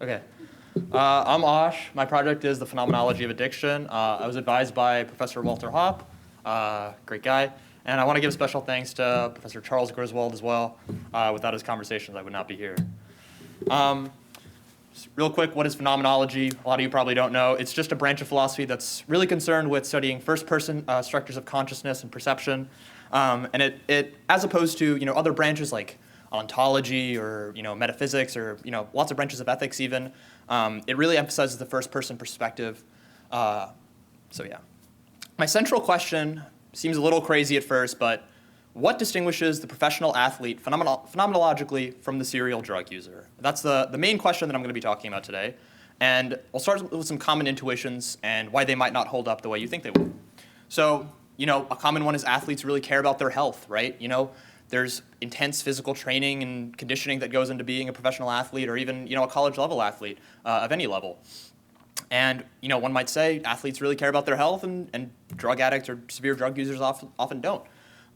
Okay. I'm Ash. My project is the Phenomenology of Addiction. I was advised by Professor Walter Hopp, great guy. And I want to give special thanks to Professor Charles Griswold as well. Without his conversations, I would not be here. Just real quick, what is phenomenology? A lot of you probably don't know. It's just a branch of philosophy that's really concerned with studying first-person structures of consciousness and perception. And it, as opposed to other branches like ontology or metaphysics or lots of branches of ethics even, it really emphasizes the first-person perspective. So yeah, my central question seems a little crazy at first, but what distinguishes the professional athlete phenomenologically from the serial drug user? That's the main question that I'm going to be talking about today. And I'll start with some common intuitions and why they might not hold up the way you think they will. So, a common one is athletes really care about their health, right? There's intense physical training and conditioning that goes into being a professional athlete or even, a college level athlete of any level. And, one might say athletes really care about their health and drug addicts or severe drug users often don't.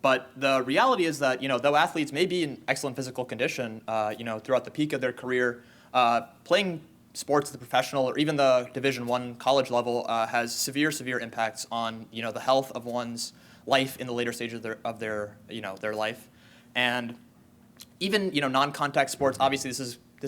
But the reality is that, though athletes may be in excellent physical condition, throughout the peak of their career, playing sports at the professional or even the Division I college level has severe impacts on, the health of one's life in the later stages of their life. And even, non-contact sports, obviously this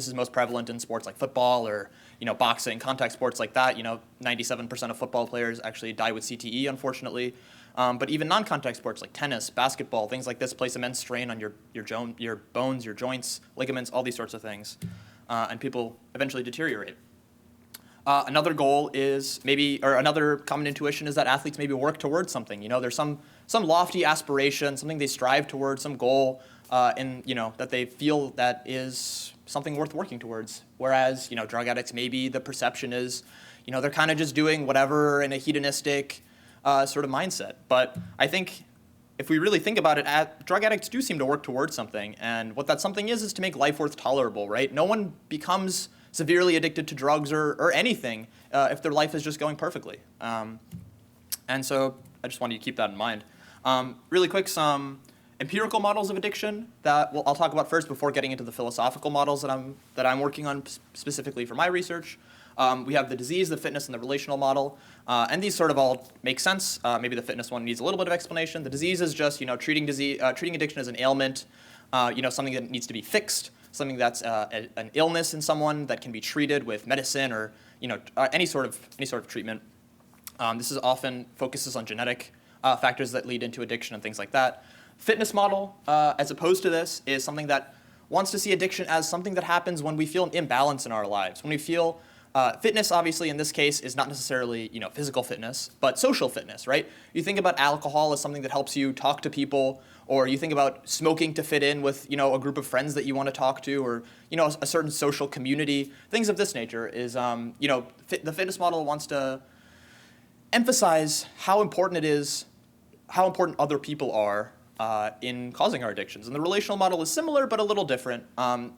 is most prevalent in sports like football or, boxing, contact sports like that. 97% of football players actually die with CTE, unfortunately. But even non-contact sports like tennis, basketball, things like this place immense strain on your bones, your joints, ligaments, all these sorts of things. And people eventually deteriorate. Another goal is another common intuition is that athletes maybe work towards something. There's some lofty aspiration, something they strive towards, some goal that they feel that is something worth working towards. Whereas, drug addicts, maybe the perception is, they're kind of just doing whatever in a hedonistic sort of mindset. But I think if we really think about it, drug addicts do seem to work towards something. And what that something is to make life worth tolerable, right? No one becomes severely addicted to drugs or anything if their life is just going perfectly. And so I just wanted you to keep that in mind. Really quick, some empirical models of addiction that I'll talk about first before getting into the philosophical models that I'm working on specifically for my research. We have the disease, the fitness, and the relational model. And these sort of all make sense. Maybe the fitness one needs a little bit of explanation. The disease is just, treating addiction as an ailment, something that needs to be fixed, something that's an illness in someone that can be treated with medicine or, any sort of treatment. This is often focuses on genetic factors that lead into addiction and things like that. Fitness model, as opposed to this, is something that wants to see addiction as something that happens when we feel an imbalance in our lives, when we feel fitness, obviously, in this case, is not necessarily physical fitness, but social fitness, right? You think about alcohol as something that helps you talk to people, or you think about smoking to fit in with a group of friends that you want to talk to, or a certain social community. Things of this nature is the fitness model wants to emphasize how important it is, how important other people are in causing our addictions. And the relational model is similar, but a little different.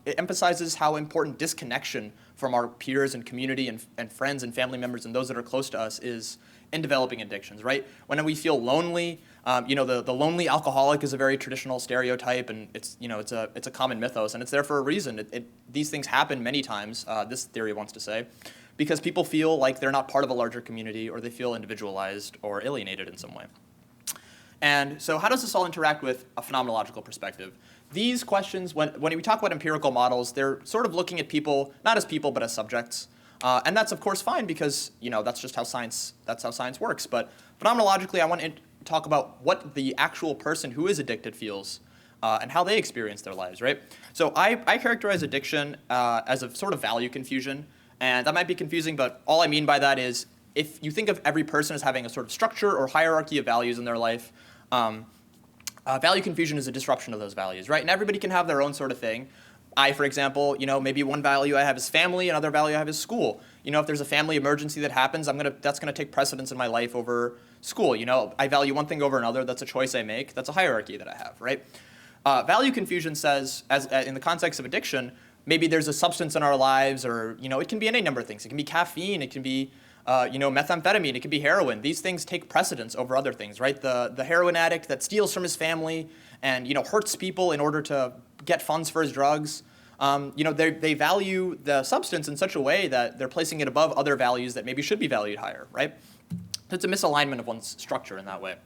It emphasizes how important disconnection from our peers and community and friends and family members and those that are close to us is in developing addictions, right? When we feel lonely, the lonely alcoholic is a very traditional stereotype, and it's a common mythos, and it's there for a reason. These things happen many times, this theory wants to say, because people feel like they're not part of a larger community, or they feel individualized or alienated in some way. And so how does this all interact with a phenomenological perspective? These questions, when we talk about empirical models, they're sort of looking at people, not as people, but as subjects. And that's, of course, fine because, that's just how science works. But phenomenologically, I want to talk about what the actual person who is addicted feels and how they experience their lives, right? So I characterize addiction as a sort of value confusion. And that might be confusing, but all I mean by that is if you think of every person as having a sort of structure or hierarchy of values in their life, value confusion is a disruption of those values, right? And everybody can have their own sort of thing. I, for example, maybe one value I have is family, another value I have is school. If there's a family emergency that happens, that's gonna take precedence in my life over school. I value one thing over another. That's a choice I make. That's a hierarchy that I have, right? Value confusion says, as in the context of addiction, maybe there's a substance in our lives, or it can be any number of things. It can be caffeine. It can be methamphetamine, it could be heroin. These things take precedence over other things, right? The heroin addict that steals from his family and, hurts people in order to get funds for his drugs. they value the substance in such a way that they're placing it above other values that maybe should be valued higher, right? So it's a misalignment of one's structure in that way.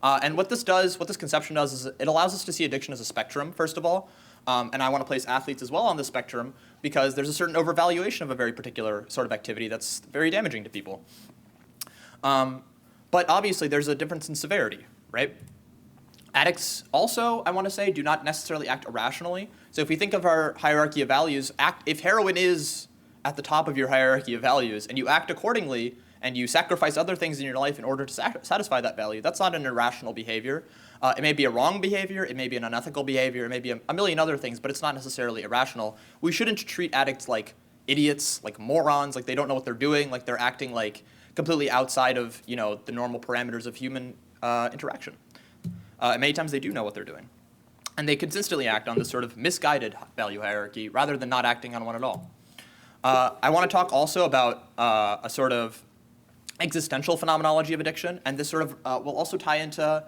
And what this conception does, is it allows us to see addiction as a spectrum, first of all. And I want to place athletes as well on the spectrum because there's a certain overvaluation of a very particular sort of activity that's very damaging to people. But obviously, there's a difference in severity, right? Addicts also, I want to say, do not necessarily act irrationally. So if we think of our hierarchy of values, if heroin is at the top of your hierarchy of values and you act accordingly and you sacrifice other things in your life in order to satisfy that value, that's not an irrational behavior. It may be a wrong behavior, it may be an unethical behavior, it may be a million other things, but it's not necessarily irrational. We shouldn't treat addicts like idiots, like morons, like they don't know what they're doing, like they're acting like completely outside of the normal parameters of human interaction. And many times they do know what they're doing. And they consistently act on this sort of misguided value hierarchy rather than not acting on one at all. I want to talk also about a sort of existential phenomenology of addiction, and this sort of will also tie into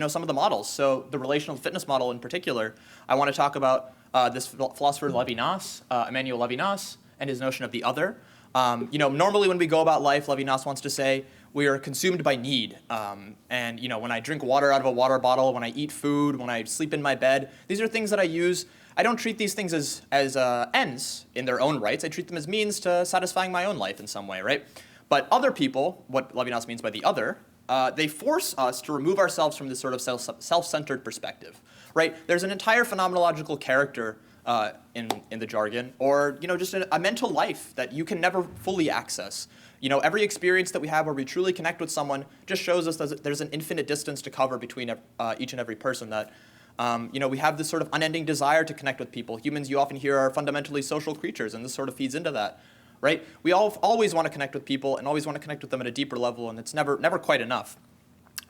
some of the models. So the relational fitness model in particular, I want to talk about this philosopher Emmanuel Levinas, and his notion of the other. Normally when we go about life, Levinas wants to say, we are consumed by need. And when I drink water out of a water bottle, when I eat food, when I sleep in my bed, these are things that I use. I don't treat these things as ends in their own rights. I treat them as means to satisfying my own life in some way, right? But other people, what Levinas means by the other, they force us to remove ourselves from this sort of self-centered perspective, right? There's an entire phenomenological character in the jargon, or just a mental life that you can never fully access. Every experience that we have where we truly connect with someone just shows us that there's an infinite distance to cover between each and every person. That we have this sort of unending desire to connect with people. Humans, you often hear, are fundamentally social creatures, and this sort of feeds into that, right? We always want to connect with people and always want to connect with them at a deeper level, and it's never quite enough,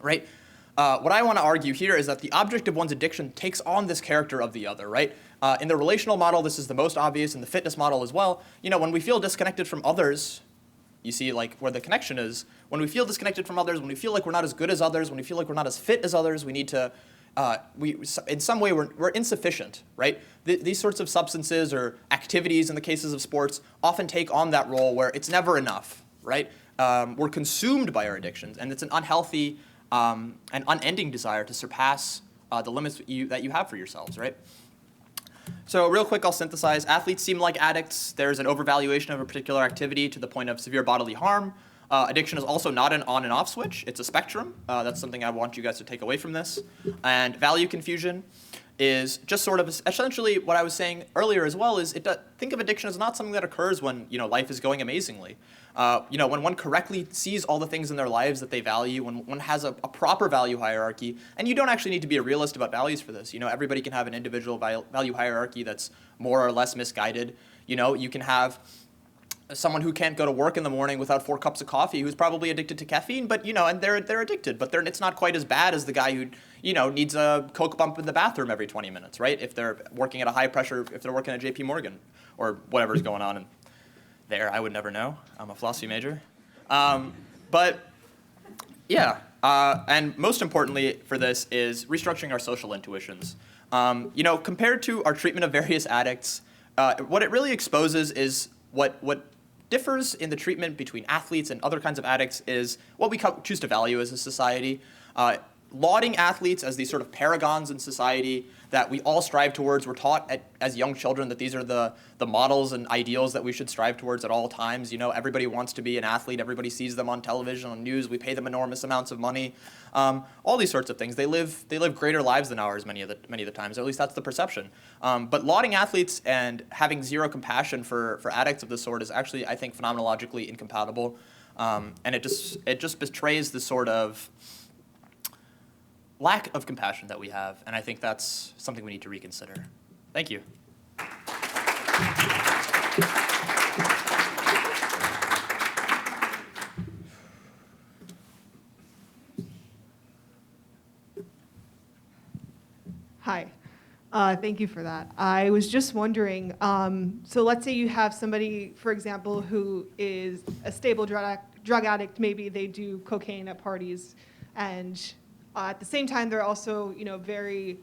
right? What I want to argue here is that the object of one's addiction takes on this character of the other, right? In the relational model, this is the most obvious, in the fitness model as well. When we feel disconnected from others, you see like where the connection is. When we feel disconnected from others, when we feel like we're not as good as others, when we feel like we're not as fit as others, we need to, in some way we're insufficient, right? These sorts of substances or activities in the cases of sports often take on that role where it's never enough, right? We're consumed by our addictions, and it's an unhealthy and unending desire to surpass the limits that you have for yourselves, right? So real quick, I'll synthesize. Athletes seem like addicts. There's an overvaluation of a particular activity to the point of severe bodily harm. Addiction is also not an on and off switch. It's a spectrum. That's something I want you guys to take away from this. And value confusion is just sort of essentially what I was saying earlier as well, is think of addiction as not something that occurs when life is going amazingly. When one correctly sees all the things in their lives that they value, when one has a proper value hierarchy, and you don't actually need to be a realist about values for this. Everybody can have an individual value hierarchy that's more or less misguided. You can have someone who can't go to work in the morning without 4 cups of coffee, who's probably addicted to caffeine, but and they're addicted, but it's not quite as bad as the guy who needs a Coke bump in the bathroom every 20 minutes, right? If they're working at a high pressure, if they're working at JP Morgan or whatever's going on there, I would never know. I'm a philosophy major. But yeah, and most importantly for this is restructuring our social intuitions. Compared to our treatment of various addicts, what it really exposes is what differs in the treatment between athletes and other kinds of addicts is what we choose to value as a society. Lauding athletes as these sort of paragons in society that we all strive towards. We're taught as young children that these are the models and ideals that we should strive towards at all times. Everybody wants to be an athlete. Everybody sees them on television, on news. We pay them enormous amounts of money. All these sorts of things. They live greater lives than ours many of the times. Or at least that's the perception. But lauding athletes and having zero compassion for addicts of this sort is actually, I think, phenomenologically incompatible. And it just betrays the sort of lack of compassion that we have, and I think that's something we need to reconsider. Thank you. Hi. Thank you for that. I was just wondering, so let's say you have somebody, for example, who is a stable drug addict. Maybe they do cocaine at parties, and at the same time, they're also, very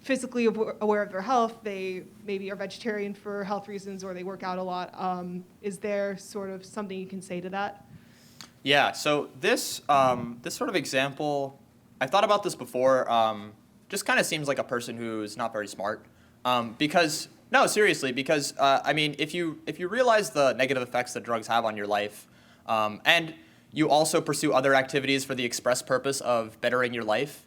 physically aware of their health, they maybe are vegetarian for health reasons, or they work out a lot. Is there sort of something you can say to that? Yeah, so this sort of example, I thought about this before, just kind of seems like a person who's not very smart. Because, no, seriously, because, I mean, if you realize the negative effects that drugs have on your life, and you also pursue other activities for the express purpose of bettering your life,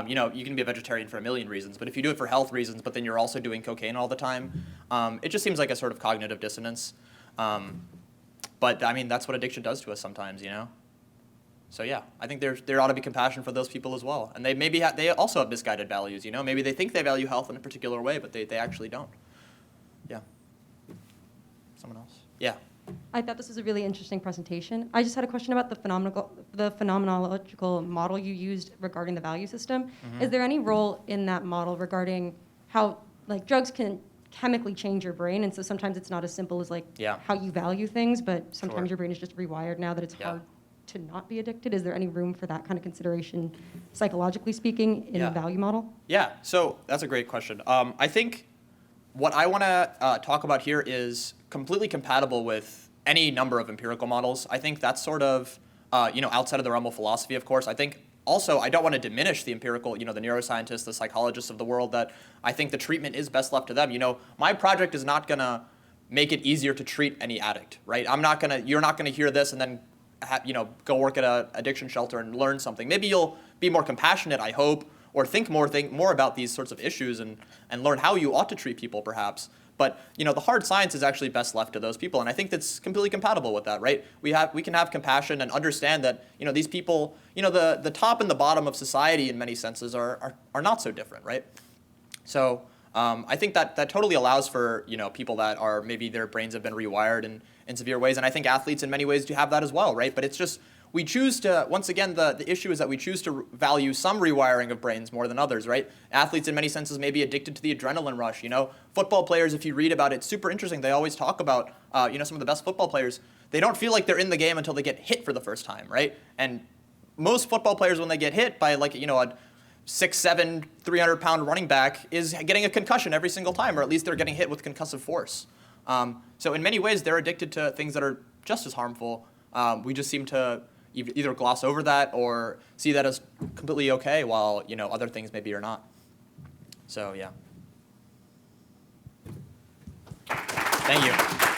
you know, you can be a vegetarian for a million reasons, but if you do it for health reasons, but then you're also doing cocaine all the time, it just seems like a sort of cognitive dissonance. But I mean, that's what addiction does to us sometimes, you know? So yeah, I think there ought to be compassion for those people as well. And they maybe they also have misguided values, you know? Maybe they think they value health in a particular way, but they actually don't. Yeah. Someone else? Yeah. I thought this was a really interesting presentation. I just had a question about the phenomenological model you used regarding the value system. Mm-hmm. Is there any role in that model regarding how like drugs can chemically change your brain, and so sometimes it's not as simple as like how you value things, but sometimes your brain is just rewired now that it's hard to not be addicted? Is there any room for that kind of consideration, psychologically speaking, in the value model? Yeah, so that's a great question. I think what I want to talk about here is completely compatible with any number of empirical models. I think that's sort of, you know, outside of the realm of philosophy, of course. I think also, I don't want to diminish the empirical, you know, the neuroscientists, the psychologists of the world, that I think the treatment is best left to them. You know, my project is not going to make it easier to treat any addict, right? You're not going to hear this and then, you know, go work at an addiction shelter and learn something. Maybe you'll be more compassionate, I hope, or think more about these sorts of issues and learn how you ought to treat people, perhaps. But, you know, the hard science is actually best left to those people, and I think that's completely compatible with that, right? We can have compassion and understand that, you know, these people, you know, the top and the bottom of society in many senses are not so different, right? So I think that totally allows for, you know, people that are maybe their brains have been rewired in severe ways, and I think athletes in many ways do have that as well, right? But it's just, we choose to, once again, the issue is that we choose to value some rewiring of brains more than others, right? Athletes in many senses may be addicted to the adrenaline rush, you know? Football players, if you read about it, super interesting. They always talk about, you know, some of the best football players, they don't feel like they're in the game until they get hit for the first time, right? And most football players, when they get hit by, like, you know, a 6'7", 300-pound running back, is getting a concussion every single time, or at least they're getting hit with concussive force. So in many ways, they're addicted to things that are just as harmful. We just seem to either gloss over that or see that as completely okay, while, you know, other things maybe are not. So yeah. Thank you.